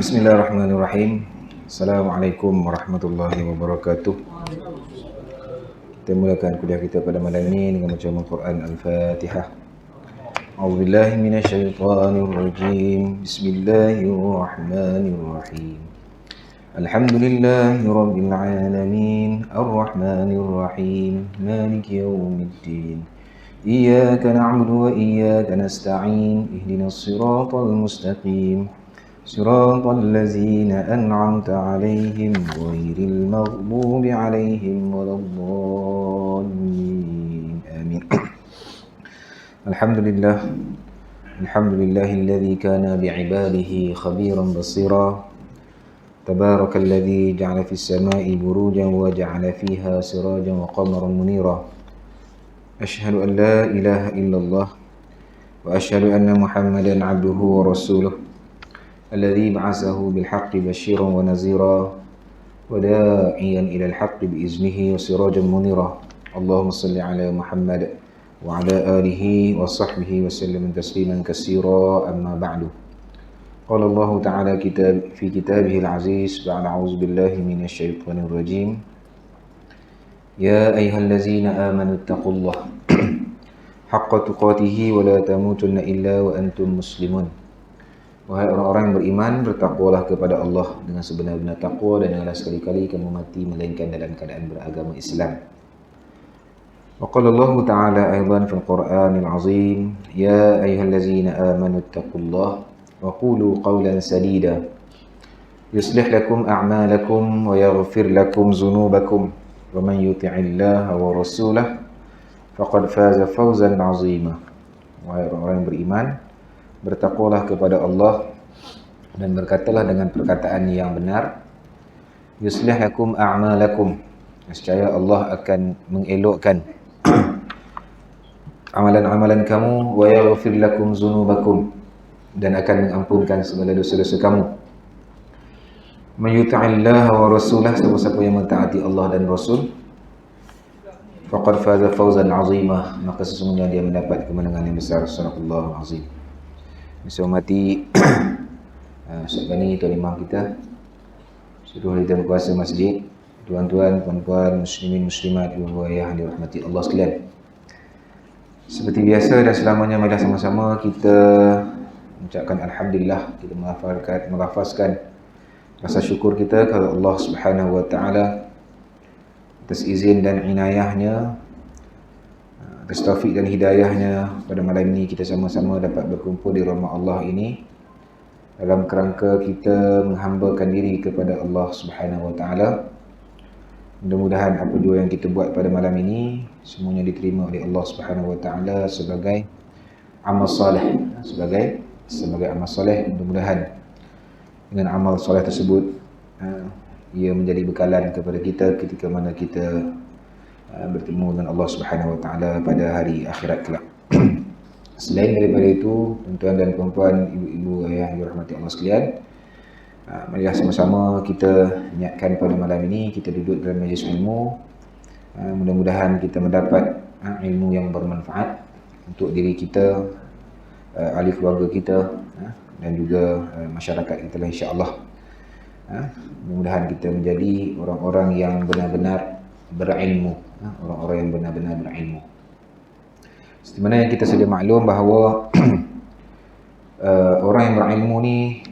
Bismillahirrahmanirrahim. Assalamualaikum warahmatullahi wabarakatuh. Kita mulakan kuliah kita pada malam ini dengan bacaan Al-Quran Al-Fatihah. A'udzubillahi minasyaitonirrajim. Bismillahirrahmanirrahim. Alhamdulillahi rabbil alamin. Ar-Rahmanirrahim. Maliki yaumiddin. Iyyaka na'budu wa iyyaka nasta'in. Ihdinas siratal mustaqim. صراط الذين أنعمت عليهم غير المغضوب عليهم ولا الضالين آمين. الحمد لله الذي كان بعباده خبيرا بصيرا. تبارك الذي جعل في السماء بروجا وجعل فيها سراجا وقمرا منيرا. أشهد أن لا إله إلا الله وأشهد أن محمدا عبده ورسوله الذي بعثه بالحق بشيرا ونذيرا وداعيا إلى الحق بإذنه وسراجا منيرا. اللهم صل على محمد وعلى آله وصحبه وسلم تسليما كثيرا. أما بعد. قال الله تعالى في كتابه العزيز بعد أعوذ بالله من الشيطان الرجيم. يا أيها الذين آمنوا اتقوا الله حق تقاته ولا تموتن إلا وأنتم مسلمون. Wahai orang-orang yang beriman, bertakwalah kepada Allah dengan sebenar-benar takwa dan janganlah sekali-kali kamu mati melainkan dalam keadaan beragama Islam. Wa qala Allah Ta'ala aidan fil Qur'anil Azim, ya ayyuhallazina amanu ittaqullaha wa qulu qawlan sadida yuslih lakum a'malakum wa yaghfir lakum dhunubakum wa man yuti'illaha wa rasulahu faqad faza fawzan 'azima. Wahai orang-orang yang beriman, bertakwalah kepada Allah dan berkatalah dengan perkataan yang benar. Yuslih lakum a'malakum, nescaya Allah akan mengelokkan amalan-amalan kamu, wa yaghfir lakum dzunubakum, dan akan mengampunkan segala dosa-dosa kamu. Man yuti'illaha wa rasulahu, siapa yang mentaati Allah dan Rasul, faqad faza fawzan 'azima, maka sesungguhnya dia mendapat kemenangan yang besar. Subhanallahu azim. Saya hormati Ustaz Bani, Tuan Imam kita, seluruh ahli dan kuasa masjid, tuan-tuan, puan-puan, muslimin, muslimat, ibu ayah yang dirahmati Allah sekalian. Seperti biasa dan selamanya, marilah sama-sama kita mengucapkan Alhamdulillah, kita melafazkan rasa syukur kita kepada Allah Subhanahu wa Ta'ala atas izin dan inayahnya, atas taufik dan hidayahnya. Pada malam ini kita sama-sama dapat berkumpul di rumah Allah ini dalam kerangka kita menghambakan diri kepada Allah Subhanahu wa Ta'ala. Mudah-mudahan apa jua yang kita buat pada malam ini semuanya diterima oleh Allah Subhanahu wa Ta'ala sebagai amal soleh, sebagai amal soleh. Mudah-mudahan dengan amal soleh tersebut ia menjadi bekalan kepada kita ketika mana kita bertemu dengan Allah Subhanahu wa Ta'ala pada hari akhirat kelak. Selain daripada itu, tuan-tuan dan puan-puan, ibu-ibu, ayah yang dirahmati Allah sekalian, marilah sama-sama kita niatkan pada malam ini kita duduk dalam majlis ilmu. Mudah-mudahan kita mendapat ilmu yang bermanfaat untuk diri kita, ahli keluarga kita, dan juga masyarakat kita lah, insya-Allah. Mudah-mudahan kita menjadi orang-orang yang benar-benar berilmu, orang-orang yang benar-benar berilmu. Seperti mana yang kita sudah maklum bahawa orang yang berilmu ni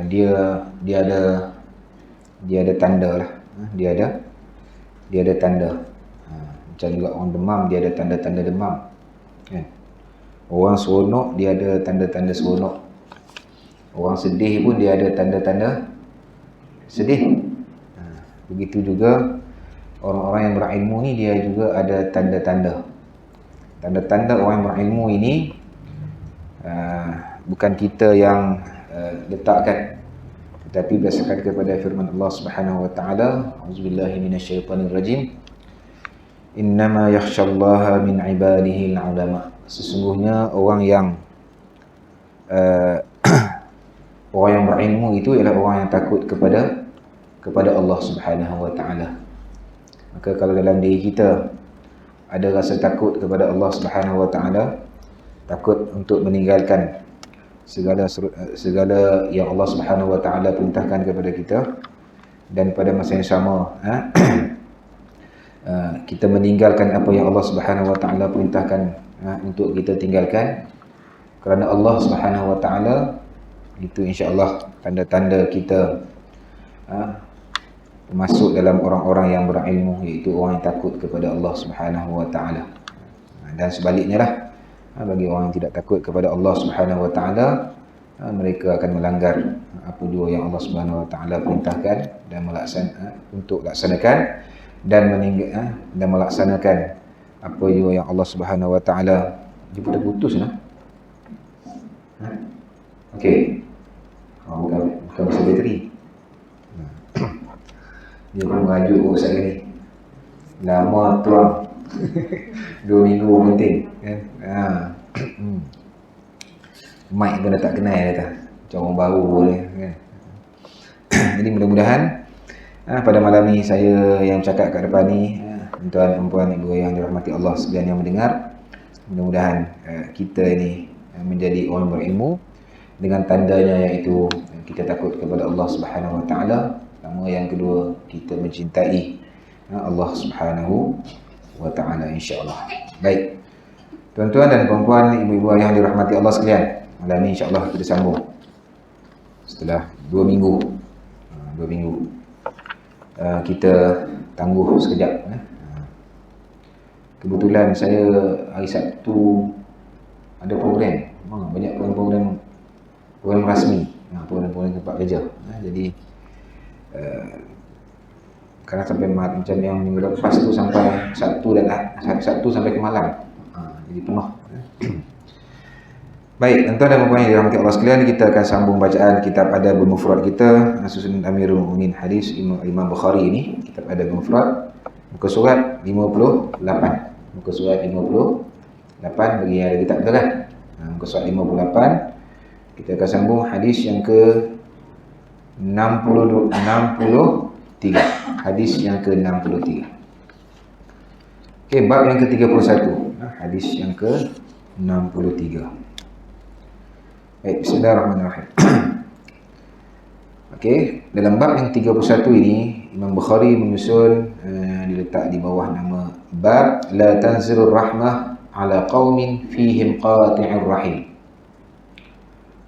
dia ada tanda lah, dia ada tanda. Macam juga orang demam, dia ada tanda-tanda demam, kan? Orang seronok, dia ada tanda-tanda seronok. Orang sedih pun dia ada tanda-tanda sedih. Begitu juga orang-orang yang berilmu ni dia juga ada tanda-tanda. Tanda-tanda orang yang berilmu ini bukan kita yang letakkan, tetapi berdasarkan kepada firman Allah Subhanahu wa Ta'ala. Auzubillahi minasyaitonirrajim. Innama yakhshallaha min ibadihi al-ulama. Sesungguhnya orang yang berilmu itu ialah orang yang takut kepada Allah Subhanahu wa Ta'ala. Maka kalau dalam diri kita ada rasa takut kepada Allah Subhanahu wa Ta'ala, takut untuk meninggalkan segala yang Allah Subhanahu wa taala perintahkan kepada kita, dan pada masa yang sama kita meninggalkan apa yang Allah Subhanahu wa taala perintahkan untuk kita tinggalkan, kerana Allah Subhanahu wa taala itu insya-Allah tanda-tanda kita masuk dalam orang-orang yang berilmu, iaitu orang yang takut kepada Allah Subhanahu wa taala. Dan sebaliknya lah, bagi orang yang tidak takut kepada Allah Subhanahu wa taala, mereka akan melanggar apa jua yang Allah Subhanahu wa taala perintahkan dan untuk laksanakan, dan dan melaksanakan apa jua yang Allah Subhanahu wa taala. Dia pada putus lah. Okey. Bukan pasal bateri. Dia pun merajuk urusan ni. Lama tuang. 2 minggu penting kan. Mic pun dah tak kenal kata. Macam orang baru ni kan. Jadi mudah-mudahan pada malam ni saya yang cakap kat depan ni, tuan-tuan dan puan ibu yang dirahmati Allah sekalian yang mendengar, mudah-mudahan kita ini menjadi orang berilmu dengan tandanya, iaitu kita takut kepada Allah Subhanahu wa taala. Pertama, yang kedua, kita mencintai Allah Subhanahu wa taala, insya-Allah. Baik. Tuan-tuan dan puan-puan, ibu-ibu yang dirahmati Allah sekalian, malam ni insya-Allah kita sambung setelah 2 minggu. 2 minggu. Kita tangguh sekejap. Kebetulan saya hari Sabtu ada program. Banyak program rasmi, program tempat kerja. Jadi kerana sampai macam yang minggu lepas tu sampai Sabtu sampai ke malam. Jadi penuh. Baik, tuan-tuan dan puan yang dirahmati Allah sekalian, kita akan sambung bacaan kitab Adabul Mufrad kita, Sunan Amirul Mukminin Hadis Imam Bukhari ini, kitab Adabul Mufrad, muka surat 58. Muka surat 58 bagi yang ada kitab tu kan. Muka surat 58. Kita akan sambung hadis yang ke 63. Hadis yang ke 63. Okey, bab yang ke 31. Hadis yang ke 63. Baik, bismillahirrahmanirrahim. Okey, dalam bab yang 31 ini Imam Bukhari menyusun, diletak di bawah nama bab la tanzilur rahmah ala qaumin fihim qati'ur rahim,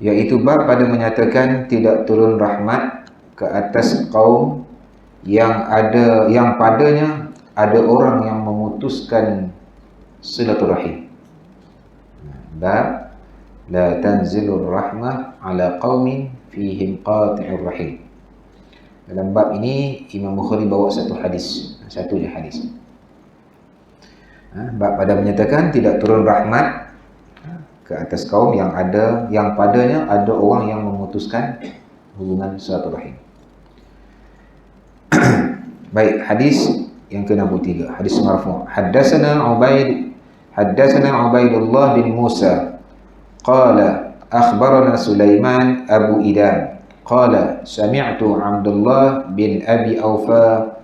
iaitu bab pada menyatakan tidak turun rahmat ke atas kaum yang padanya ada orang yang memutuskan silaturahim. Bab la tanzilur rahmah ala qaumin fihim qati'ur rahim. Dalam bab ini Imam Bukhari bawa satu je hadis. Bab pada menyatakan tidak turun rahmat ke atas kaum yang padanya ada orang yang memutuskan hubungan silaturahim. Baik, hadis yang ke-63, hadis marfu'. Haddatsana Ubaidullah bin Musa qala akhbarana Sulaiman Abu Idam qala sami'tu Abdullah bin Abi Aufa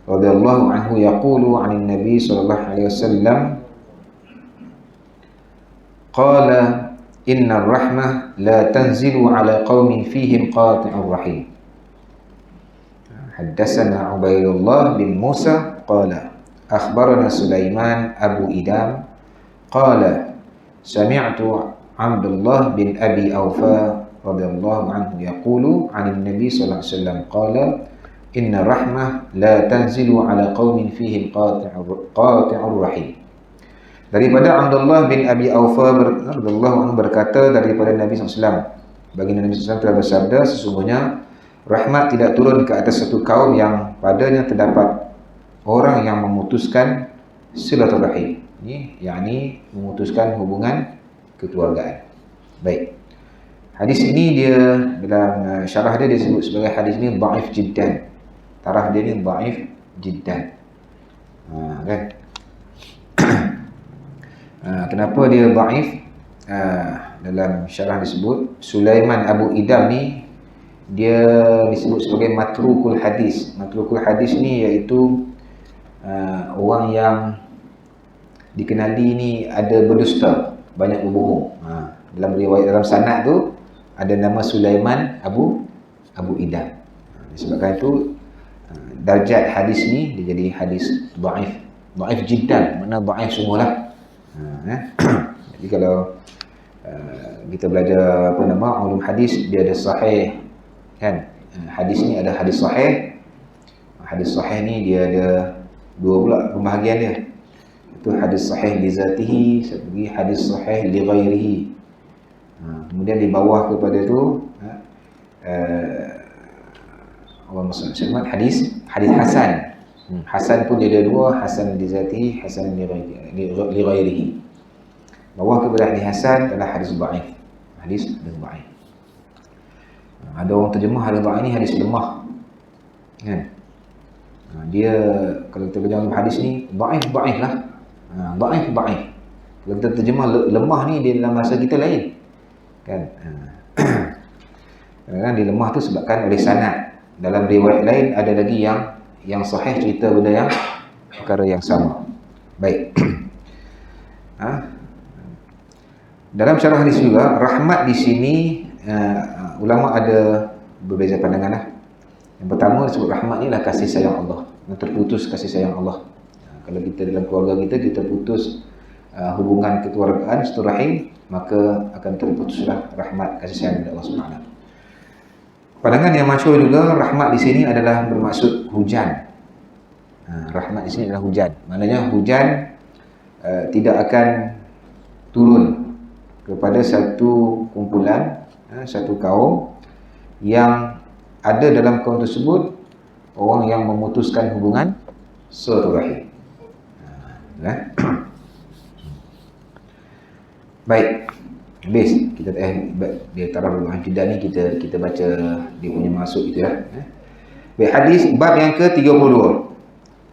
radhiyallahu anhu yaqulu 'anil Nabi sallallahu alaihi wasallam qala inna ar-rahmah la tanzilu ala qaumin fihim qati'ur rahim. Haddatsana Ubaidullah bin Musa qala akhbarana Sulaiman Abu Idam qala sami'tu Abdullah bin Abi Aufa radhiyallahu anhu yaqulu 'anil Nabi sallallahu alaihi wasallam qala inna rahmah la tanzilu ala qaumin fihim qati'ur rahim. Daripada Abdullah bin Abi Aufa radhiyallahu anhu berkata daripada Nabi SAW, baginda Nabi SAW telah bersabda, sesungguhnya rahmat tidak turun ke atas satu kaum yang padanya terdapat orang yang memutuskan silaturahim. Ini yakni memutuskan hubungan kekeluargaan. Baik. Hadis ini dia dalam syarah dia disebut sebagai hadis ini dhaif jiddan. Taraf dia ni dhaif jiddan. Kan? Kenapa dia dhaif? Dalam syarah disebut Sulaiman Abu Idam ni dia disebut sebagai matrukul hadis. Matrukul hadis ni iaitu orang yang dikenali ni ada berdusta, banyak berbohong. Dalam riwayat, dalam sanad tu ada nama Sulaiman Abu Idam. Disebabkan itu darjat hadis ni dia jadi hadis dhaif. Dhaif jiddan, makna dhaif sungguhlah. Jadi kalau kita belajar apa nama ulum hadis, dia ada sahih kan. Hadis ni ada hadis sahih. Hadis sahih ni dia ada dua pula pembahagian dia. Itu hadis sahih li zatihi, satu lagi hadis sahih li ghairihi. Kemudian di bawah kepada tu Allahumma hadis hasan. Hasan pun dia ada dua, hasan li zatihi, hasan li ghairihi. Bawah kepada hadis hasan adalah hadis dhaif. Hadis dhaif. Ada orang terjemah hadis dhaif ni hadis lemah. Kan? Dia kalau kita belajar hadis ni dhaif lah. Dhaif. Kalau kita terjemah lemah ni dia dalam bahasa kita lain. Kan? Kadang-kadang dia lemah tu sebabkan oleh sanad. Dalam riwayat lain ada lagi yang sahih cerita benda yang perkara yang sama. Baik. Dalam syarah hadis juga rahmat di sini ulama ada berbeza pandangan lah. Yang pertama disebut rahmat ni adalah kasih sayang Allah. Yang terputus kasih sayang Allah. Kalau kita dalam keluarga kita putus hubungan kekeluargaan silaturahim, maka akan terputuslah rahmat kasih sayang dari Allah Subhanahu. Pandangan yang masyhur juga rahmat di sini adalah bermaksud hujan. Rahmat di sini adalah hujan. Maknanya hujan tidak akan turun kepada satu kumpulan, satu kaum yang ada dalam kaum tersebut orang yang memutuskan hubungan silaturahim. Baik. Habis kita dia taraf al-jiddah ni kita baca dia punya maksud itu lah. Baik, hadis bab yang ke-32.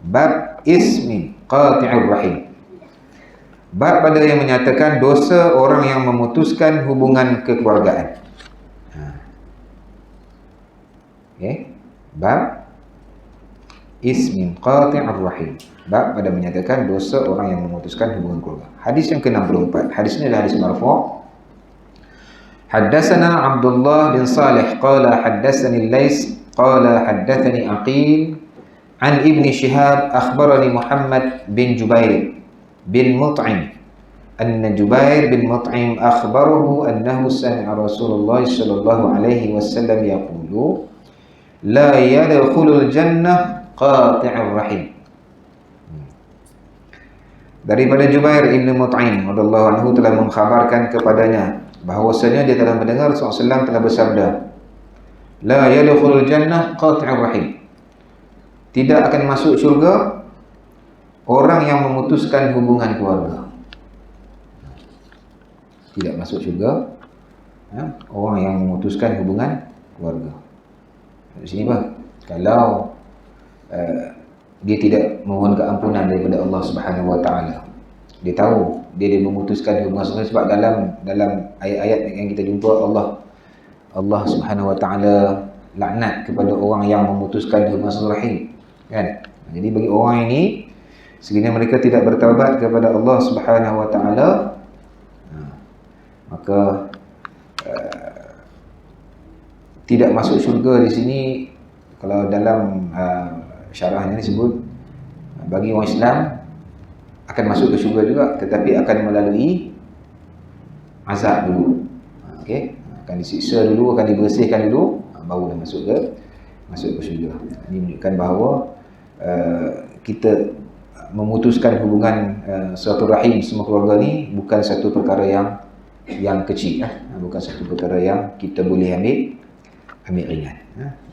Bab ismi qati'ur rahim. Bab pada yang menyatakan dosa orang yang memutuskan hubungan kekeluargaan. Okey. Bab ismi qati'ur rahim. Bab pada menyatakan dosa orang yang memutuskan hubungan keluarga. Hadis yang ke-64. Hadis ini adalah hadis marfu'. حدثنا عبد الله بن صالح قال حدثني الليث قال حدثني عقيل عن ابن شهاب أخبرني محمد بن جبير بن مطعم أن جبير بن مطعم أخبره أنه سمع رسول الله صلى الله عليه وسلم يقول لا يدخل الجنة قاطع الرحم. Daripada Jubair ibn Mut'im radhiyallahu anhu telah mengkhabarkan kepadanya bahawasanya dia telah mendengar Rasulullah SAW telah bersabda, la yadkhulul jannah qati'ur rahim. Tidak akan masuk syurga orang yang memutuskan hubungan keluarga. Tidak masuk syurga orang yang memutuskan hubungan keluarga. Di sini kalau dia tidak mohon keampunan daripada Allah Subhanahu wa taala. Dia tahu dia memutuskan hubungan sosial sebab dalam ayat-ayat yang kita jumpa Allah Subhanahu wa taala laknat kepada orang yang memutuskan hubungan silaturahim, kan? Jadi bagi orang ini sekiranya mereka tidak bertaubat kepada Allah Subhanahu wa taala, maka tidak masuk syurga di sini. Kalau dalam syarahnya disebut bagi orang Islam akan masuk ke syurga juga, tetapi akan melalui azab dulu. Okey, akan disiksa dulu, akan dibersihkan dulu, baru dah masuk ke syurga. Ini menunjukkan bahawa kita memutuskan hubungan silaturahim semua keluarga ni bukan satu perkara yang kecil, bukan satu perkara yang kita boleh ambil ringan.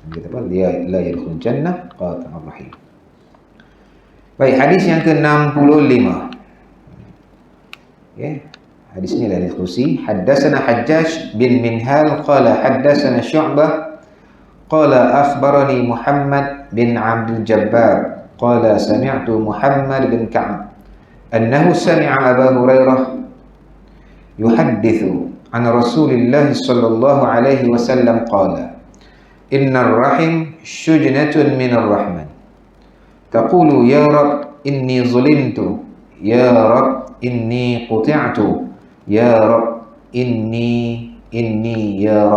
Kita apa? Dia la yadkhulul jannah qati'ur rahim. Baik, hadis yang ke-65. Okay. Hadis ini adalah diskusi. Haddatsana Hajjaj bin Minhal qala haddatsana Syu'bah qala akhbarani Muhammad bin Abdul Jabbar qala sami'tu Muhammad bin Ka'ab annahu sami'a Abu Hurairah yuhaddithu an Rasulillah sallallahu alaihi wasallam qala innar rahim shujnatun minar rahman taqulu ya Rab inni zulimtu ya Rab inni quti'tu ya Rab inni inni ya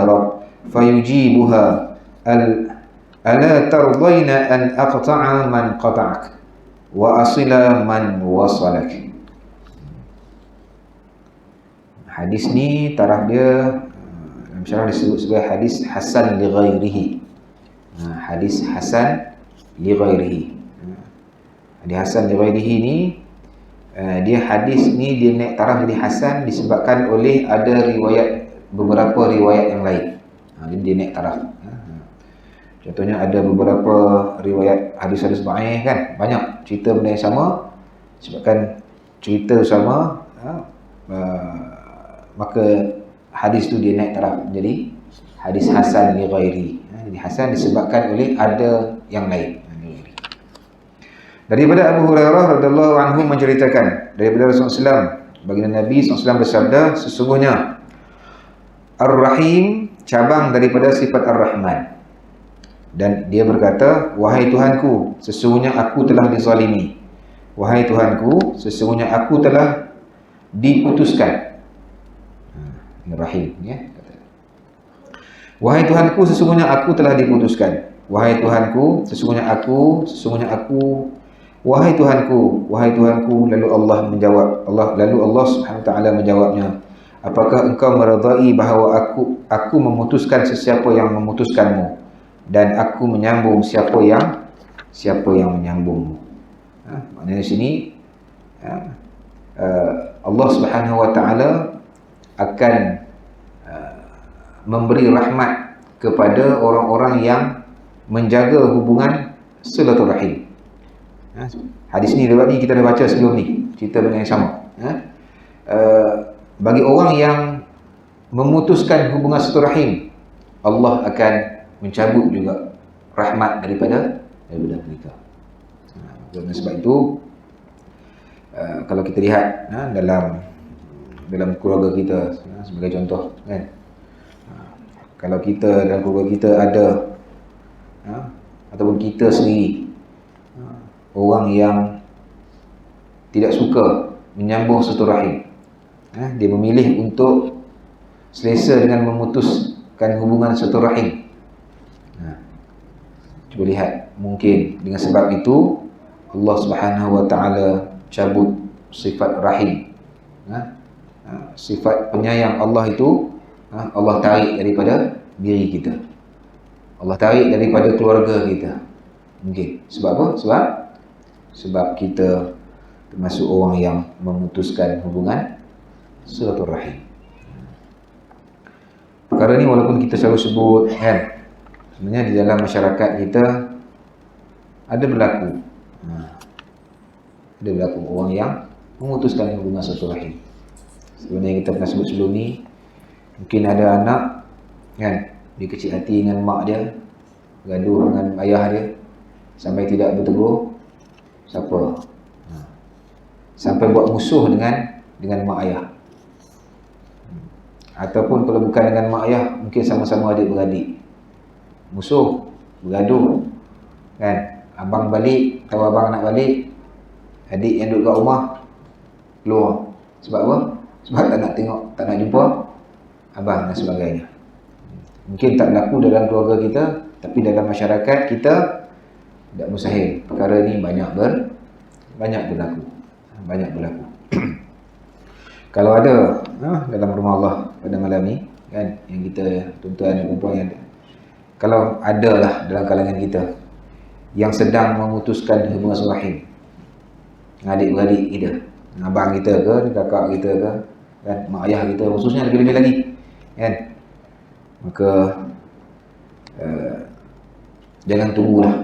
Rab fayujibuha ala tardaina an aqta'a man qata'ak wa asila man wasalak. Hadis ni taraf dia dalam syarah disebut sebagai hadis hasan li ghairihi. Hadis hasan li ghairihi. Hadis hasan li ghairihi ni dia hadis ni dia naik taraf jadi hasan disebabkan oleh ada beberapa riwayat yang lain. Jadi dia naik taraf. Contohnya ada beberapa riwayat hadis-hadis dhaif kan, banyak cerita benda yang sama, sebabkan cerita sama, maka hadis tu dia naik taraf jadi hadis hasan li ghairi. Jadi hasan disebabkan oleh ada yang lain. Daripada Abu Hurairah radhiyallahu anhu menceritakan daripada Rasulullah SAW, baginda Nabi SAW bersabda, sesungguhnya Ar-Rahim cabang daripada sifat Ar-Rahman. Dan dia berkata, wahai Tuhanku, sesungguhnya aku telah dizalimi. Wahai Tuhanku, sesungguhnya aku telah diputuskan. Rahim, ya. Wahai Tuhanku, sesungguhnya aku telah diputuskan. Wahai Tuhanku, sesungguhnya aku, wahai Tuhanku, lalu Allah menjawab, lalu Allah Subhanahu wa taala menjawabnya, apakah engkau meredai bahawa aku memutuskan sesiapa yang memutuskanmu dan aku menyambung siapa yang menyambungmu. Maknanya di sini Allah Subhanahu wa taala akan memberi rahmat kepada orang-orang yang menjaga hubungan silaturahim. Hadis ni tadi kita dah baca sebelum ni, cerita dengan yang sama. Bagi orang yang memutuskan hubungan silaturahim, Allah akan mencabut juga rahmat daripada mereka. Oleh sebab itu, kalau kita lihat dalam keluarga kita, sebagai contoh kan, kalau kita dalam keluarga kita ada ataupun kita sendiri orang yang tidak suka menyambung silaturahim, dia memilih untuk selesa dengan memutuskan hubungan silaturahim. Cuba lihat, mungkin dengan sebab itu Allah Subhanahu wa taala cabut sifat rahim, sifat penyayang Allah itu Allah tarik daripada diri kita, Allah tarik daripada keluarga kita. Mungkin sebab apa? Sebab kita termasuk orang yang memutuskan hubungan silaturahim. Perkara ni walaupun kita selalu sebut kan, sebenarnya di dalam masyarakat kita ada berlaku orang yang memutuskan hubungan silaturahim. Sebenarnya kita pernah sebut sebelum ni, mungkin ada anak kan, dia kecil hati dengan mak dia, gaduh dengan ayah dia sampai tidak bertegur siapa, sampai buat musuh dengan mak ayah. Ataupun kalau bukan dengan mak ayah, mungkin sama-sama adik-beradik, musuh, bergaduh kan. Abang balik, tahu abang nak balik, adik yang duduk kat rumah keluar. Sebab apa? Sebab tak nak tengok, tak nak jumpa abang dan sebagainya. Mungkin tak berlaku dalam keluarga kita, tapi dalam masyarakat kita tidak mustahil. Perkara ni banyak berlaku. Kalau ada dalam rumah Allah pada malam ni kan, yang kita tuan-tuan dan puan yang ada, kalau ada lah dalam kalangan kita yang sedang memutuskan hubungan silaturahim dengan adik-beradik kita, abang kita ke, kakak kita ke kan, mak ayah kita khususnya lebih-lebih lagi kan, maka jangan tunggulah,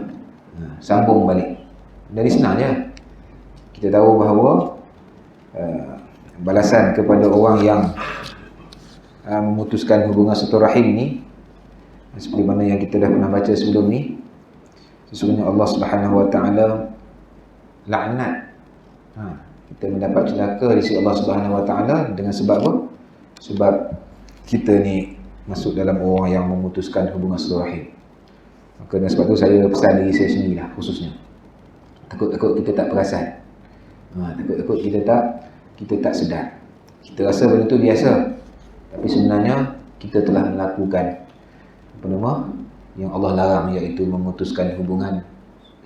sambung balik. Dari senangnya kita tahu bahawa balasan kepada orang yang memutuskan hubungan silaturahim ni, seperti mana yang kita dah pernah baca sebelum ni, sesungguhnya Allah Subhanahu wa taala laknat. Kita mendapat celaka di sisi Allah Subhanahu wa taala dengan sebab apa? Sebab kita ni masuk dalam orang yang memutuskan hubungan silaturahim. Maka dengan sebab tu saya pesan diri saya sendirilah khususnya. Takut kita tak perasan. Takut kita tak sedar. Kita rasa benda tu biasa. Tapi sebenarnya kita telah melakukan apa nama yang Allah larang, iaitu memutuskan hubungan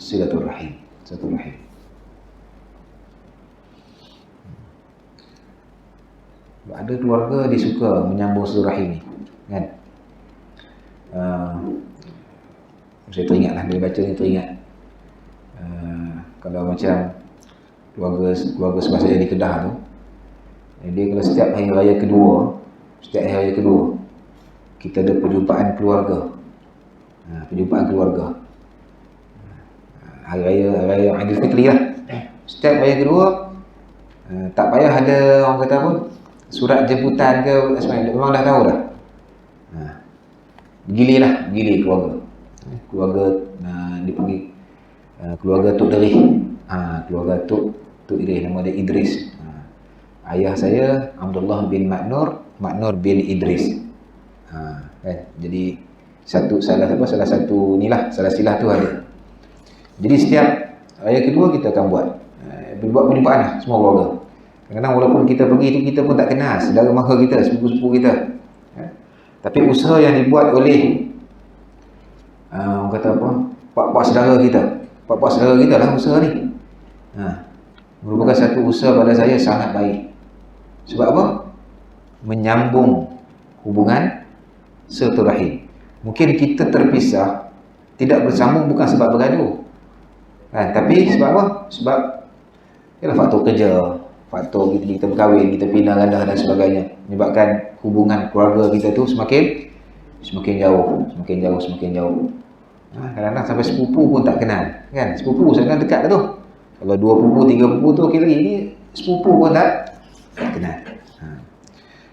silaturahim. Silaturahim. Ada keluarga dia suka menyambung silaturahim ni, kan? Saya teringatlah bila baca ni, teringat kalau macam keluarga sebelah saya di Kedah tu, dia kalau setiap hari raya kedua, kita ada perjumpaan keluarga. Perjumpaan keluarga. Hari raya Aidilfitri lah. Setiap raya kedua, tak payah ada orang kata apa, surat jemputan ke, memang dah tahu dah. Gili keluarga. Keluarga dipanggil keluarga Tok Derih. Keluarga Tok Derih, nama dia Idris. Ayah saya Abdullah bin Maknur bin Idris. Kan? Jadi salah satu silah tu ada. Jadi setiap raya kedua kita akan buat perjumpaan lah, semua keluarga. Kadang-kadang walaupun kita pergi tu, kita pun tak kenal saudara mara kita, sepupu-sepupu kita. Tapi usaha yang dibuat oleh orang kata apa, pak-pak saudara kita lah usaha ni. Merupakan satu usaha pada saya sangat baik. Sebab apa? Menyambung hubungan silaturahim. Mungkin kita terpisah, tidak bersambung bukan sebab bergaduh, kan? Tapi sebab apa? Sebab ialah faktor kerja, faktor kita berkahwin, kita pindah randah dan sebagainya, menyebabkan hubungan keluarga kita tu semakin jauh. Kadang-kadang sampai sepupu pun tak kenal, kan? Sepupu sangat dekat dah tu. Kalau 2 pupu, 3 pupu tu okey lagi, ni sepupu pun tak kenal.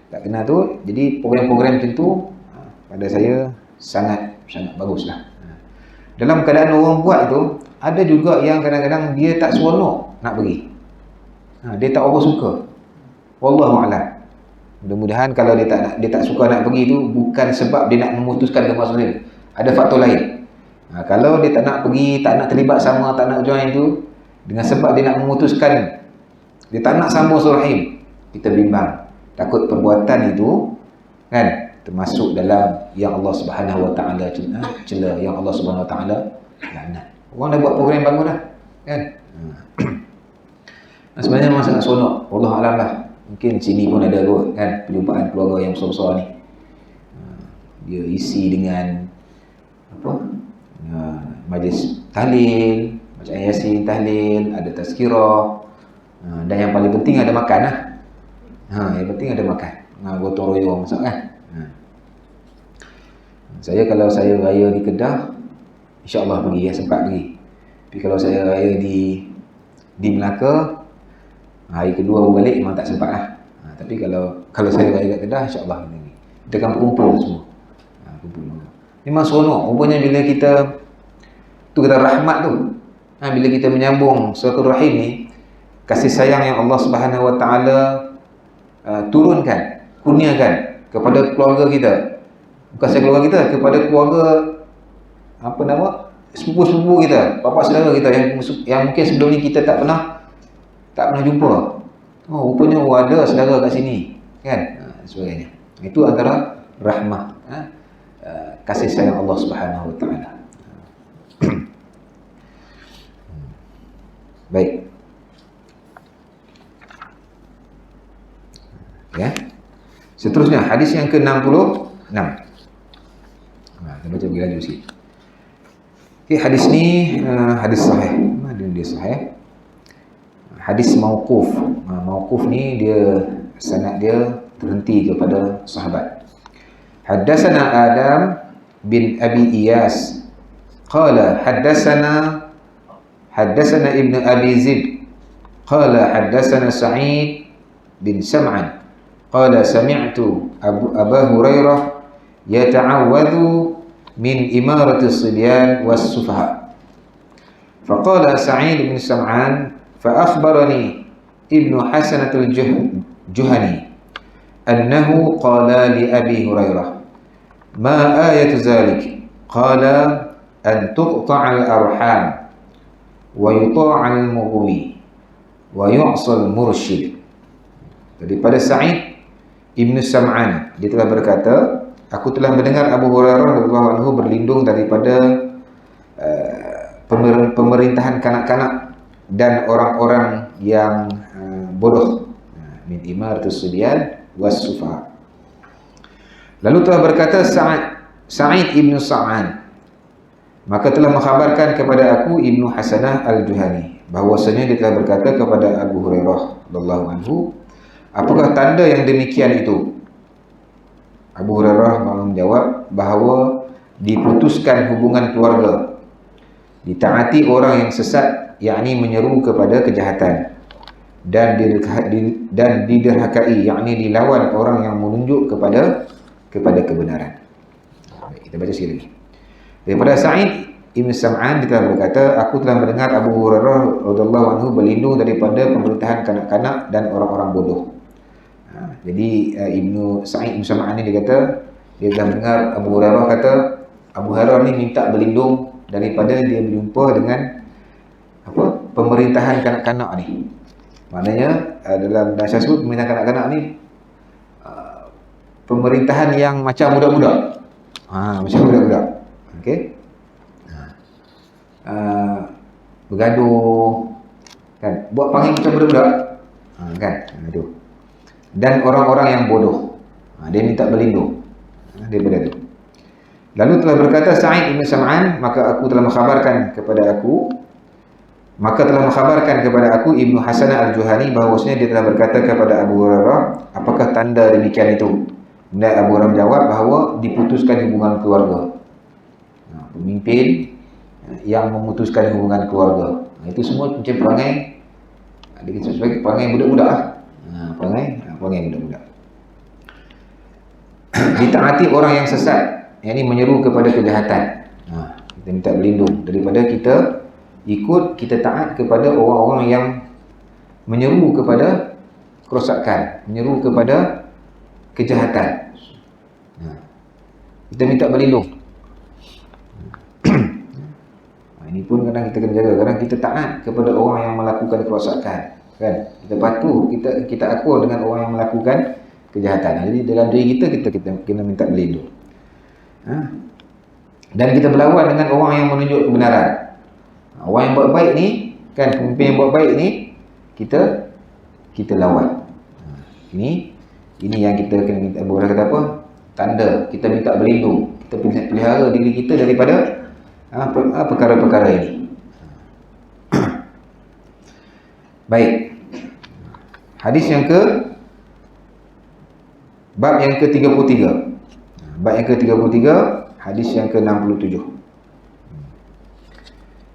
Tak kenal tu, jadi program-program tentu pada saya sangat baguslah. Dalam keadaan orang buat itu, ada juga yang kadang-kadang dia tak seronok nak pergi. Dia tak apa suka. Wallahu a'lam. Mudah-mudahan kalau dia tak suka nak pergi tu bukan sebab dia nak memutuskan ke masalah. Ada faktor lain. Kalau dia tak nak pergi, tak nak terlibat sama, tak nak join tu dengan sebab dia nak memutuskan, dia tak nak sambung silaturahim, kita bimbang. Takut perbuatan itu, kan, termasuk dalam yang Allah Subhanahu Wa Taala cela, yang Allah Subhanahu Wa Taala laknat. Orang dah buat program bagus dah, kan? Sebenarnya memang sangat seronok. Allah alam lah. Mungkin sini pun ada kot, kan, perjumpaan keluarga yang besar-besar ni. Dia isi dengan apa? Majlis tahlil, bacaan Yasin, tahlil, ada tazkirah. Dan yang paling penting ada makan lah. Yang penting ada makan. Gotong royong masak, kan? Kalau saya raya di Kedah, insya-Allah pergi, sempat pergi. Tapi kalau saya raya di Melaka, hari kedua baru balik, memang tak sempat lah. Tapi kalau saya raya kat Kedah, insya-Allah pergi. Kita akan berkumpul semua. Memang seronok. Rupanya bila kita tu kata rahmat tu, bila kita menyambung silaturahim ni, kasih sayang yang Allah Subhanahu Wa Taala turunkan, kurniakan kepada keluarga kita. Bukan sahaja keluarga kita, kepada keluarga sepupu-sepupu kita, bapa saudara kita yang mungkin sebelum ni kita tak pernah jumpa. Rupanya ada saudara kat sini, kan? Sebagainya. Itu antara rahmah, kasih sayang Allah Subhanahu Wa Taala. Baik. Ya. Seterusnya hadis yang ke-66. Kita baca lagi laju sikit. Okay, hadis ni hadis sahih. Dia sahih. Hadis mauquf. Mauquf ni dia sanad dia terhenti kepada sahabat. Haddatsana Adam bin Abi Iyas qala haddatsana Ibnu Abi Zib qala haddatsana Sa'id bin Sam'an qala sami'tu Abu Hurairah yata'awwadhu min imarati as-sibyan was-sufaha. Faqala Sa'id bin Sam'an fa akhbarani Ibnu Hasanah al-Juhani annahu qala li Abi Hurairah ma ayatu zalik qala an tuqta'a al-arham wa yuta'a al-mughwi wa yu'sal mursyid. Daripada Sa'id Ibnu Sam'an, dia telah berkata, aku telah mendengar Abu Hurairah radhiyallahu anhu berlindung daripada pemerintahan kanak-kanak dan orang-orang yang bodoh, min imaratus subyan was sufaha. Lalu telah berkata Sa'id Ibnu Sa'an, maka telah mengkhabarkan kepada aku Ibnu Hasanah Al-Juhani bahwasanya dia telah berkata kepada Abu Hurairah radhiyallahu anhu, apakah tanda yang demikian itu? Abu Hurairah menjawab bahawa diputuskan hubungan keluarga, ditaati orang yang sesat, yakni menyeru kepada kejahatan, dan diderhakai, yakni dilawan orang yang menunjuk kepada kebenaran. Kita baca sekali lagi. Daripada Sa'id Ibn Sam'an, dia telah berkata, aku telah mendengar Abu Hurairah radhiyallahu anhu berlindung daripada pemerintahan kanak-kanak dan orang-orang bodoh. Jadi Ibnu Sa'id Ibn Sam'an ni dia kata, dia telah mendengar Abu Hurairah kata, Abu Hurairah ni minta berlindung daripada dia berjumpa dengan pemerintahan kanak-kanak ni. Maknanya dalam bahasa tersebut, pemerintahan kanak-kanak ni pemerintahan yang macam budak-budak. Macam budak-budak. Okey. Bergaduh kan, buat panggil macam budak-budak. Kan? Itu. Dan orang-orang yang bodoh. Dia minta berlindung daripada itu. Lalu telah berkata Sa'id Ibn Sam'an, maka telah mengkhabarkan kepada aku Ibnu Hasanah Al-Juhani bahawasanya dia telah berkata kepada Abu Hurairah, apakah tanda demikian itu? Dan Abu Hurairah menjawab bahawa diputuskan hubungan keluarga. Pemimpin yang memutuskan hubungan keluarga. Itu semua macam perangai, sebagai perangai budak-budak lah. Perangai budak-budak. Ditaati orang yang sesat, yang ini menyeru kepada kejahatan. Kita minta berlindung daripada kita taat kepada orang-orang yang menyeru kepada kerosakan, menyeru kepada kejahatan. Kita minta berlindung. Ini pun kadang kita kena jaga. Kadang kita taat kepada orang yang melakukan kerosakan, kan? Kita patuh, kita akur dengan orang yang melakukan kejahatan. Jadi dalam diri kita kena minta berlindung. Dan kita berlawan dengan orang yang menunjuk kebenaran. Orang yang buat baik ni, kan, pemimpin yang buat baik ni, kita lawan. Ini yang kita kena minta, boleh kata apa? Tanda kita minta berlindung. Kita pelihara diri kita daripada perkara-perkara ini. Baik. Hadis yang bab yang ke-33. Bab yang ke-33, hadis yang ke-67.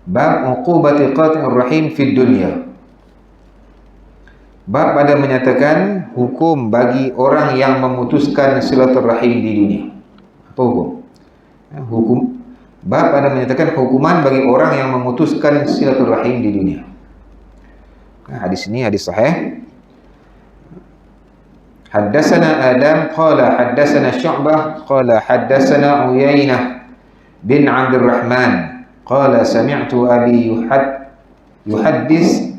Bab uqubati qati'ir rahim fid dunya. Bab pada menyatakan hukum bagi orang yang memutuskan silaturahim di dunia. Apa hukum? Bab pada menyatakan hukuman bagi orang yang memutuskan silaturahim di dunia. Hadis ini hadis sahih. Haddatsana Adam qala haddatsana Syu'bah qala haddatsana Uyainah bin Abdul Rahman qala sami'tu Abi yuhaddis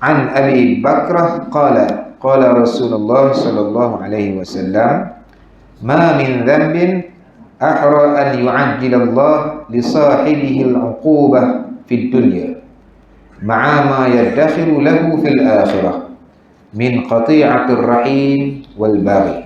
an Abi Bakrah qala Rasulullah sallallahu alaihi wasallam ma min dhanbin ahra an yu'ajjil Allah li sahibihi al-'uqubah fid dunya ma'a ma yadakhiru lahu fil akhirah min qati'atir rahim wal baghi.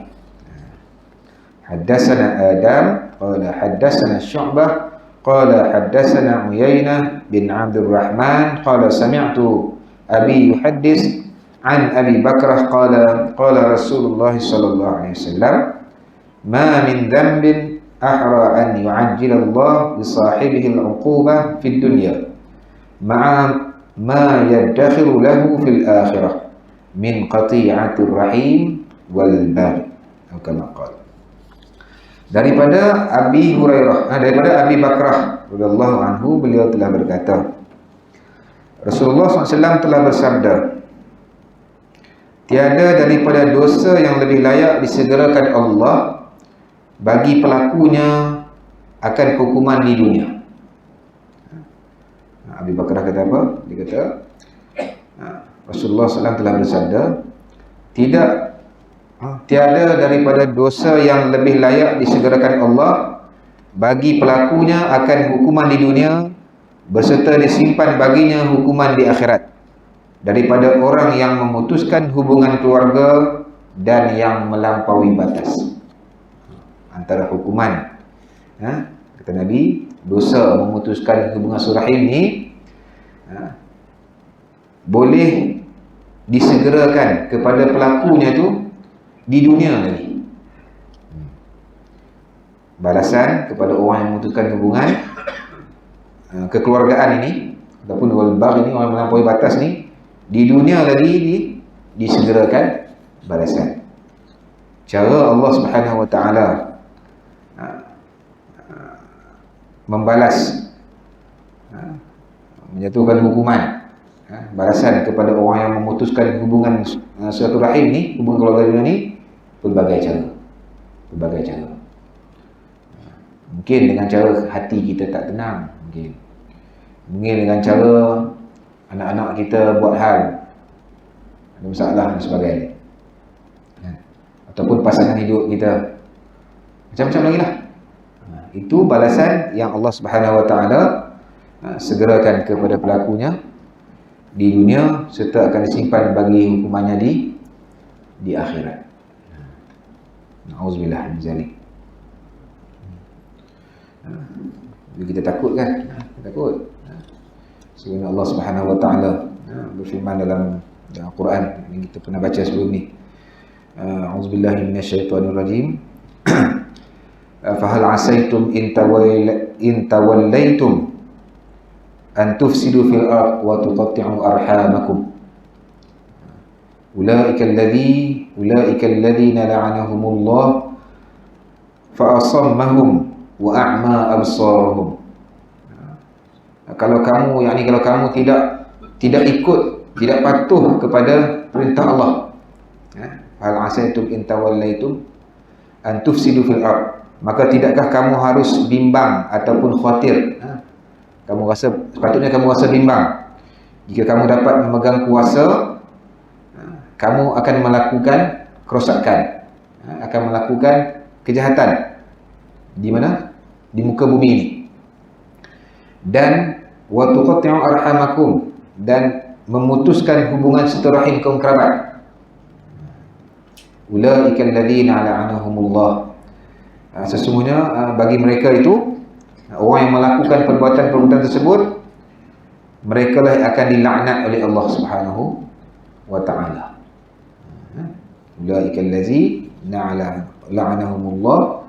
Haddatsana Adam qala haddatsana Syu'bah qala haddatsana Uyainah bin Abdul Rahman qala sami'tu Abi yuhaddis an Abi Bakrah qala Rasulullah sallallahu alaihi wasallam ma min dhanbin ahra an yu'ajjil Allah li sahibihi al-'uqubah fid dunya ma'a ma yadakhiru lahu fil akhirah min qati'atir rahim wal baghi. Kama qala. Daripada Abi Hurairah, daripada Abi Bakrah radhiyallahu anhu, beliau telah berkata, Rasulullah SAW telah bersabda, tiada daripada dosa yang lebih layak disegerakan Allah bagi pelakunya akan hukuman di dunia. Abi Bakrah kata apa? Dia kata Rasulullah SAW telah bersabda, tidak tiada daripada dosa yang lebih layak disegerakan Allah bagi pelakunya akan hukuman di dunia berserta disimpan baginya hukuman di akhirat daripada orang yang memutuskan hubungan keluarga dan yang melampaui batas. Antara hukuman, kata Nabi, dosa memutuskan hubungan silaturahim ni boleh disegerakan kepada pelakunya tu di dunia lagi. Balasan kepada orang yang memutuskan hubungan kekeluargaan ini ataupun wal-bagh ini, orang melampaui batas ni, di dunia lagi disegerakan balasan. Cara Allah Subhanahu wa taala membalas, menjatuhkan hukuman, balasan kepada orang yang memutuskan hubungan silaturahim ni, hubungan keluarga dunia ni, berbagai cara. Mungkin dengan cara hati kita tak tenang, mungkin dengan cara anak-anak kita buat hal ada masalah dan sebagainya, ataupun pasangan hidup kita, macam-macam lagi lah. Itu balasan yang Allah Subhanahu wa taala segerakan kepada pelakunya di dunia serta akan disimpan bagi hukumannya di akhirat. Na'udzubillah min zalik. Kita takut kan? Takut. Sebenarnya Allah Subhanahu wa taala berfirman dalam Al-Quran yang kita pernah baca sebelum ni. A'udzubillahi minasyaitonir rajim. Fahal asaitum in tawallaitum an tufsidu fil ard wa tuqatti'u arhamakum. Ulaika alladhina la'anahumullah fa asammahum wa a'ma absarahum. Kalau kamu tidak ikut, tidak patuh kepada perintah Allah, hal asaitum in tawallaitum an tufsidu fil ard, maka tidakkah kamu harus bimbang ataupun khawatir, sepatutnya kamu rasa bimbang jika kamu dapat memegang kuasa, kamu akan melakukan kerosakan, akan melakukan kejahatan di mana? Di muka bumi ini. Dan wa tuqatti'u arhamakum, dan memutuskan hubungan silaturahim kaum kerabat. Ulaika alladzina la'anahumullah. Sesungguhnya bagi mereka itu, orang yang melakukan perbuatan-perbuatan tersebut, mereka lah akan dilaknat oleh Allah Subhanahu wa taala. Ulaika alladzina la'anahumullah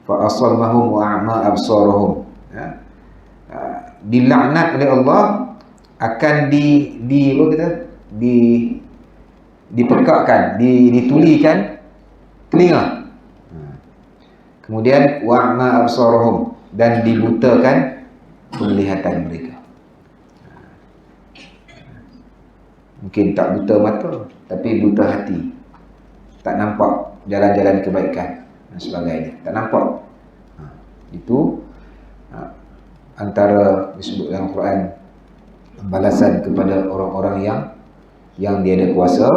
fa asammahum wa a'ma absarahum. Dilaknat oleh Allah, akan dipekakkan, ditulikan telinga. Kemudian wa'ma absarahum, dan dibutakan penglihatan mereka. Mungkin tak buta mata, tapi buta hati. Tak nampak jalan-jalan kebaikan dan sebagainya. Tak nampak. Itu antara disebut dalam Quran balasan kepada orang-orang yang dia ada kuasa,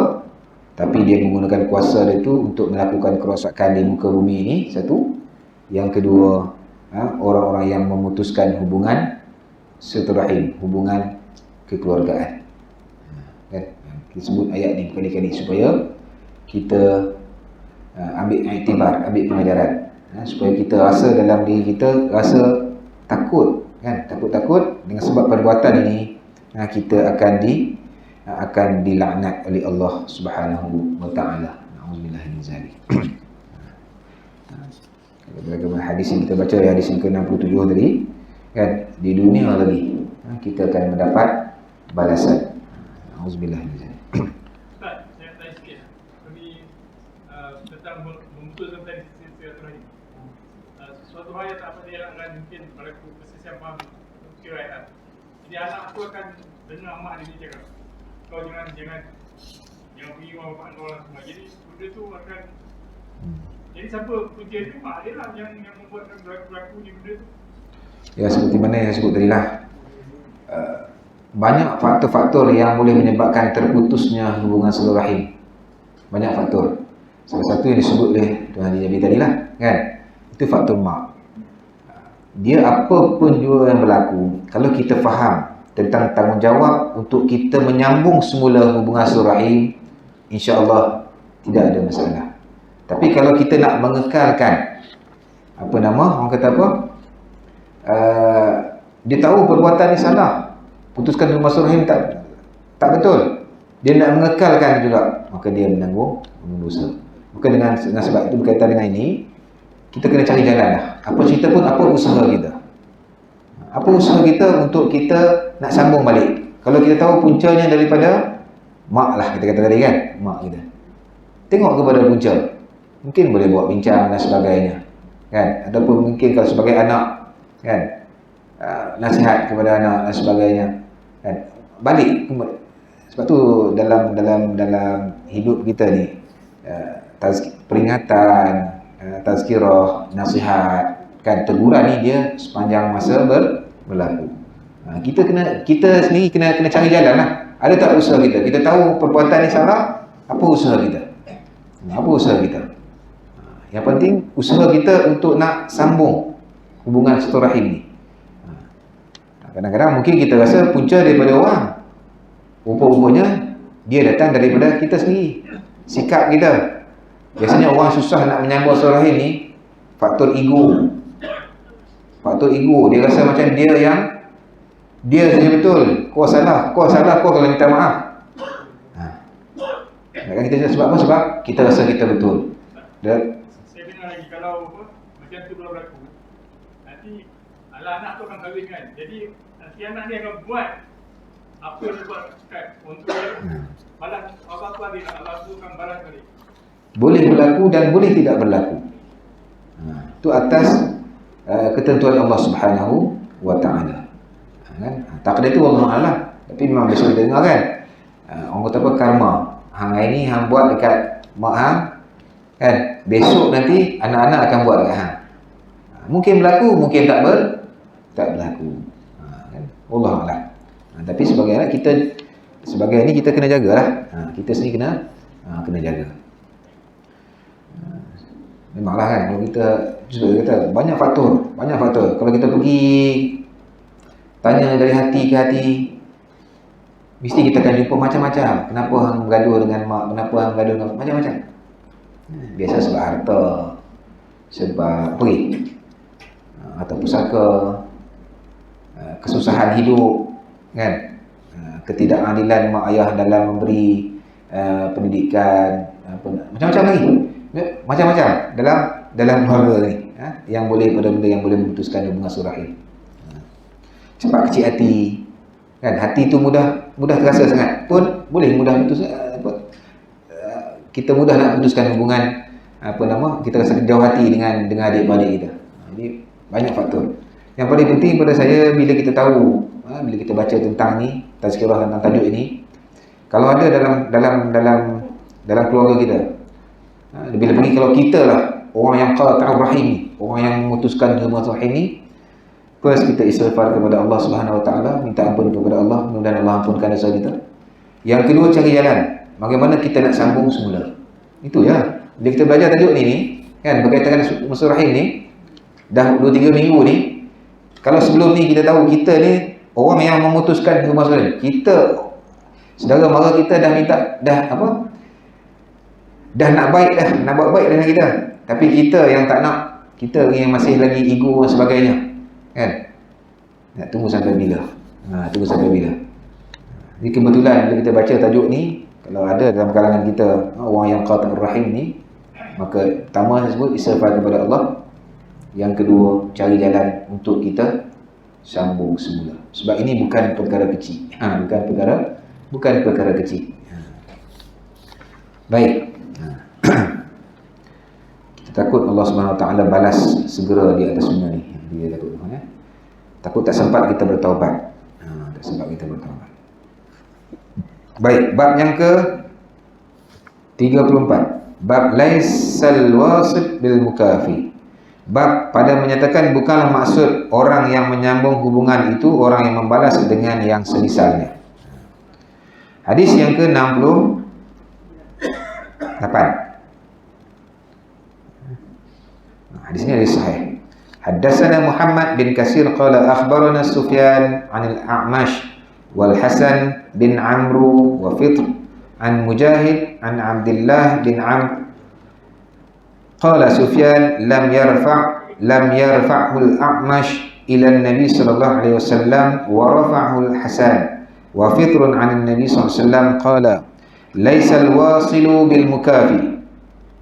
tapi dia menggunakan kuasa itu untuk melakukan kerosakan di muka bumi ini, satu. Yang kedua, orang-orang yang memutuskan hubungan silaturahim, hubungan kekeluargaan. Kan? Kita sebut ayat ni berkali-kali supaya kita ambil iktibar, ambil pengajaran, supaya kita rasa dalam diri kita rasa takut, kan? Takut dengan sebab perbuatan ini kita akan dilaknat oleh Allah Subhanahu wa taala. Nauzubillah min zalik. Bagaimana hadis yang kita baca, hadis yang ke-67 tadi, kan, di dunia lagi kita akan mendapat balasan. Nauzubillah min zalik. Ustaz, saya tanya sikit. Kami tentang memutuskan tadi silaturahim. Suatu hal yang tak apa dia akan mungkin berlaku persisian faham kira. Jadi anak aku akan dengar mak dia cakap, kau jangan pergi rumah bapak kau orang semua. Jadi benda tu akan, jadi siapa punca tu? Mak dia lah yang membuatkan berlaku ni benda tu. Ya, seperti mana yang saya sebut tadi lah, banyak faktor-faktor yang boleh menyebabkan terputusnya hubungan silaturahim. Banyak faktor. Salah satu yang disebut oleh Tuan Haji Jabi tadi lah, kan? Itu faktor mak. Dia apa pun juga yang berlaku, kalau kita faham tentang tanggungjawab untuk kita menyambung semula hubungan silaturahim, insya-Allah tidak ada masalah. Tapi kalau kita nak mengekalkan, apa nama, orang kata apa, dia tahu perbuatan ni salah, putuskan hubungan silaturahim tak betul, dia nak mengekalkan juga, maka dia menanggung dosa. Maka dengan sebab itu berkaitan dengan ini, kita kena cari jalan lah. Apa cerita pun, apa usaha kita. Apa usaha kita untuk kita nak sambung balik. Kalau kita tahu puncanya daripada mak lah, kita kata tadi kan, mak kita. Tengok kepada punca. Mungkin boleh buat bincang dan sebagainya, kan? Ataupun mungkin kalau sebagai anak, kan, nasihat kepada anak dan sebagainya, kan? Balik. Sebab tu dalam hidup kita ni, peringatan, tazkirah, nasihat, kan, teguran ni dia sepanjang masa berlaku. Kita sendiri kena cari jalan lah. Ada tak usaha kita? Kita tahu perbuatan ni salah, apa usaha kita? Apa usaha kita? Yang penting usaha kita untuk nak sambung hubungan silaturahim ni. Kadang-kadang mungkin kita rasa punca daripada orang, rupa-rupanya dia datang daripada kita sendiri, sikap kita. Biasanya orang susah nak menyambung silaturahim ni faktor ego. Faktor ego, dia rasa macam dia saja betul, kau salah, kau kalau minta maaf. Kita sebab apa? Sebab kita rasa kita betul. Dan saya dengar lagi, kalau apa, macam tu belum berlaku, nanti anak tu akan kahwin kan. Jadi nanti anak ni akan buat apa yang dia buat kan, untuk balas apa-apa dia nak, Allah tu akan balas balik. Boleh berlaku dan boleh tidak berlaku. Itu atas ketentuan Allah Subhanahu wa taala. Kan? Takdir itu Allah Taala. Tapi memang biasa kita dengar kan. Orang kata apa, karma. Hang hari ni hang buat dekat mak hang, kan? Besok nanti anak-anak akan buat dekat hang. Mungkin berlaku, mungkin tak berlaku. Kan? Allah Taala. Tapi sebagai anak kita, sebagai ni kita kena jagalah. Kita sendiri kena jaga. Memanglah kan, kalau kita kata banyak faktor. Kalau kita pergi tanya dari hati ke hati, mesti kita akan jumpa macam-macam. Kenapa hang bergaduh dengan mak? Kenapa hang bergaduh dengan macam-macam? Biasa sebab harta, sebab perit, atau pusaka, kesusahan hidup, kan? Ketidakadilan mak ayah dalam memberi pendidikan, macam-macam lagi. Macam-macam dalam keluarga ni, yang boleh, pada benda yang boleh memutuskan hubungan silaturahim. Cepat kecil hati, kan? Hati tu mudah terasa sangat, pun boleh mudah putus, kita mudah nak putuskan hubungan, kita rasa jauh hati dengan adik-beradik kita. Jadi banyak faktor. Yang paling penting pada saya, bila kita tahu, bila kita baca tentang ni, tazkirah tentang tajuk ini, kalau ada dalam keluarga kita, lebih-lebih kalau kita lah orang yang qata'ur rahim ni, orang yang memutuskan hubungan silaturahim ni, first kita istighfar kepada Allah Subhanahu wa taala, minta ampun kepada Allah, mudah-mudahan Allah ampunkan dosa kita. Yang kedua, cari jalan bagaimana kita nak sambung semula. Itu ya. Bila kita belajar tajuk ni kan, berkaitan dengan silaturahim ni dah 2-3 minggu ni, kalau sebelum ni kita tahu kita ni orang yang memutuskan hubungan silaturahim, kita saudara mara kita dah minta, dah nak baik dah, nak buat baik dengan kita, tapi kita yang tak nak, kita yang masih lagi ego dan sebagainya, kan? Nak tunggu sampai bila? Tunggu sampai bila? Jadi kebetulan bila kita baca tajuk ni, kalau ada dalam kalangan kita orang yang qata'ur rahim ni, maka pertama saya sebut istighfar kepada Allah. Yang kedua, cari jalan untuk kita sambung semula. Sebab ini bukan perkara kecil. Bukan perkara kecil. Baik. Kita takut Allah Subhanahu Wa Taala balas segera di atas dunia ni. Dia takut, ya. Takut tak sempat kita bertaubat. Tak sempat kita bertaubat. Baik, bab yang ke 34. Bab laisal wasit bil mukafi. Bab pada menyatakan bukanlah maksud orang yang menyambung hubungan itu orang yang membalas dengan yang semisalnya. Hadis yang ke 68. Hadis ini hadis sahih. Haddatsana Muhammad bin Katsir qala akhbarana Sufyan 'anil A'mash wal Hasan bin Amru wa Fitr an Mujahid an Abdullah bin Amr qala Sufyan lam yarfa'hu al-A'mash ila an-nabi sallallahu alaihi wasallam wa rafa'ahu al-Hasan wa Fitr 'an an-nabi sallallahu alaihi wasallam qala laysa al-wasilu bil mukafi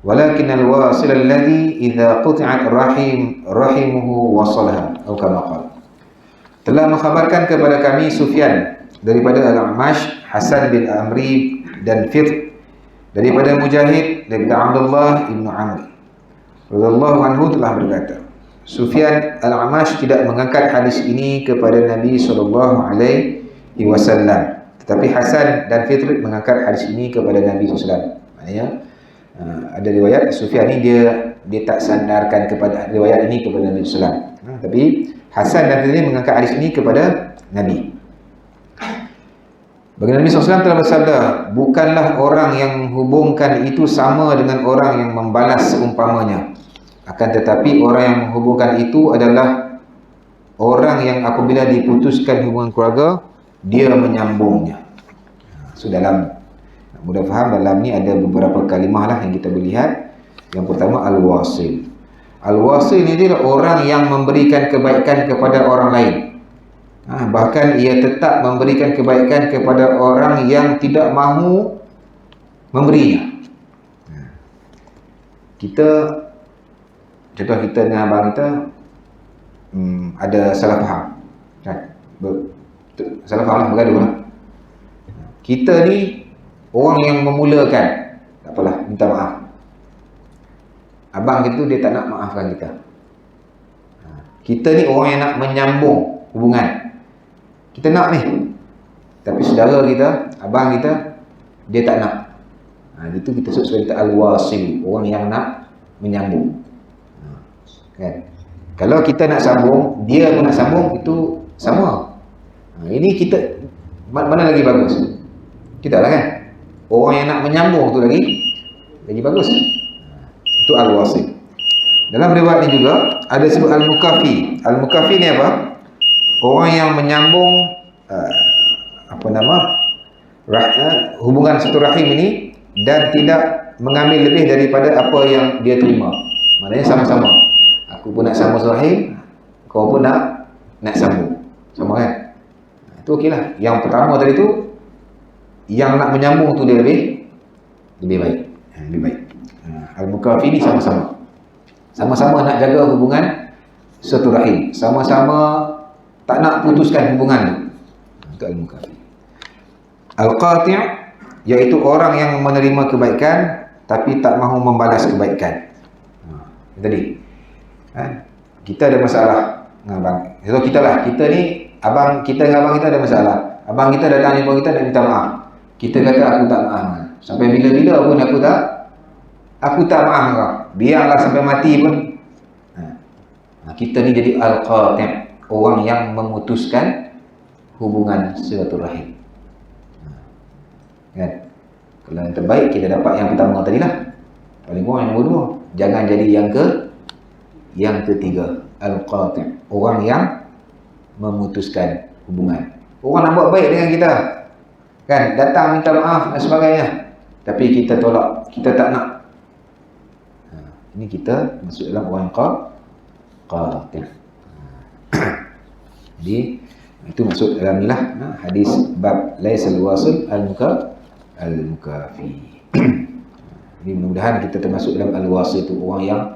walakin al-wasil alladhi idza quti'at rahimuhu wasalaha atau kama qala. Telah mengkhabarkan kepada kami Sufyan daripada Al-A'mash, Hasan bin Amri dan Fitr daripada Mujahid daripada Abdullah ibnu Amr radhiyallahu anhu telah berkata, Sufyan Al-A'mash tidak mengangkat hadis ini kepada Nabi sallallahu alaihi wasallam, tetapi Hasan dan Fitr mengangkat hadis ini kepada Nabi sallallahu alaihi wasallam. Maknanya ada riwayat Sufyan ni dia tak sandarkan kepada riwayat ini kepada Nabi sallallahu alaihi wasallam, tapi Hasan dan Fitr mengangkat hadis ini kepada Nabi. Baginda Nabi SAW telah bersabda, bukanlah orang yang menghubungkan itu sama dengan orang yang membalas seumpamanya. Akan tetapi orang yang menghubungkan itu adalah orang yang apabila diputuskan hubungan keluarga, dia menyambungnya. So dalam mudah faham, dalam ni ada beberapa kalimah lah yang kita boleh lihat. Yang pertama al-wasil. Al-wasil ni adalah orang yang memberikan kebaikan kepada orang lain. Bahkan ia tetap memberikan kebaikan kepada orang yang tidak mahu memberinya. Kita, contoh kita dengan abang kita ada salah faham kan? Salah faham lah, bergaduh lah. Kita ni orang yang memulakan, tak apalah, minta maaf. Abang kita dia tak nak maafkan kita. Kita ni orang yang nak menyambung hubungan. Kita nak ni, tapi saudara kita, abang kita, dia tak nak. Itu kita sebut sebagai al-wasil, orang yang nak menyambung. Kan? Kalau kita nak sambung, dia pun nak sambung, itu sama. Ini kita, mana lagi bagus? Kita lah kan? Orang yang nak menyambung tu lagi bagus. Itu al-wasil. Dalam riwayat ni juga ada sebut al-mukafi. Al-mukafi ni apa? Orang yang menyambung hubungan silaturahim ini dan tidak mengambil lebih daripada apa yang dia terima. Maknanya sama-sama. Aku pun nak sambung silaturahim, kau pun nak sambung. Sama kan? Itu okeylah. Yang pertama tadi tu, yang nak menyambung tu dia lebih baik. Lebih baik. Al-mukafi ni sama-sama. Sama-sama nak jaga hubungan silaturahim. Sama-sama tak nak putuskan hubungan tu. Itu al-mukafi. Al-qati' iaitu orang yang menerima kebaikan tapi tak mahu membalas kebaikan. Tadi kita ada masalah dengan abang. So kita ni, abang kita dengan abang kita ada masalah. Abang kita datang jumpa kita nak minta maaf. Kita kata aku tak maaf. Sampai bila-bila pun aku tak maaf kau. Biarlah sampai mati pun. Kita ni jadi al-qati', orang yang memutuskan hubungan silaturahim. Kan? Kalau yang terbaik kita dapat yang pertama tadilah. Paling kurang yang nombor 2. Jangan jadi yang ketiga, al-qati', orang yang memutuskan hubungan. Orang nak buat baik dengan kita, kan, datang minta maaf dan sebagainya, tapi kita tolak, kita tak nak. Ini kita masuk dalam orang qati'. Jadi itu masuk dalam ni lah hadis bab laisal wasil al-mukafi. Jadi mudah-mudahan kita termasuk dalam al-wasil, itu orang yang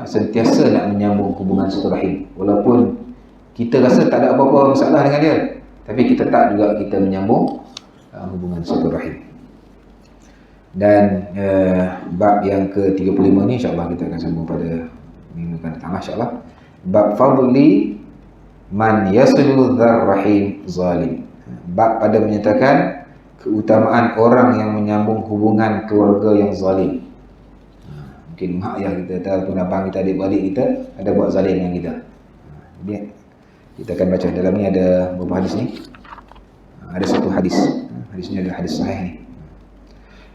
sentiasa nak menyambung hubungan silaturahim. Walaupun kita rasa tak ada apa-apa masalah dengan dia, tapi kita tak juga kita menyambung hubungan silaturahim. Dan bab yang ke-35 ni insya-Allah kita akan sambung pada minggu akan datang insya-Allah. Bab fadli man yasilu dzar-rahim zalim. Bab pada menyatakan keutamaan orang yang menyambung hubungan keluarga yang zalim. Mungkin mak ayah kita ataupun abang kita, adik-beradik kita ada buat zalim dengan kita. Jadi kita akan baca dalam ni ada beberapa hadis ni. Ada satu hadis. Hadis ni adalah hadis sahih ni.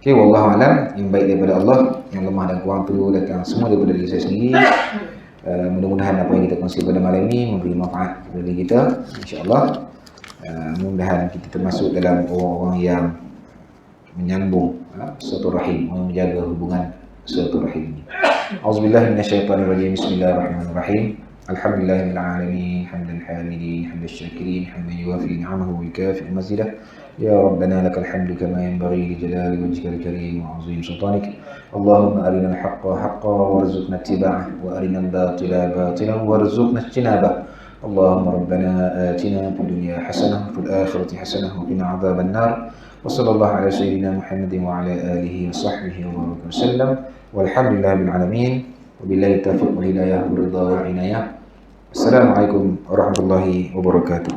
Okey, wallahu alam. Yang baik daripada Allah, yang lemah dan kurang tu datang semua daripada diri saya sendiri. Mudah-mudahan apa yang kita kongsi pada malam ini memberi manfaat kepada diri kita, insya-Allah. Mudah-mudahan kita termasuk dalam orang-orang yang menyambung silaturahim, menjaga hubungan silaturahim ini. Auzubillahi minasyaitonirrajim. Bismillahirrahmanirrahim. Alhamdulillahil alamin, hamdan hamidin, hamdan syakirin, hamdan yuwafi ni'amahu wa yukafi mazidah. Ya Rabbana lakal hamdu kama yanbaghi li jalali wajhikal karim wa 'azim sultanik. Allahumma arinal haqqa haqqan warzuqna ittiba'ah wa arinal batila batilan warzuqna ijtinabah. اللهم ربنا آتنا في الدنيا حسنة وفي الآخرة حسنة وقنا عذاب النار وصلى الله على سيدنا محمد وعلى آله وصحبه وبارك وسلم والحمد لله رب العالمين وبالله التوفيق والهداية والرضا والعناية. السلام عليكم ورحمة الله وبركاته.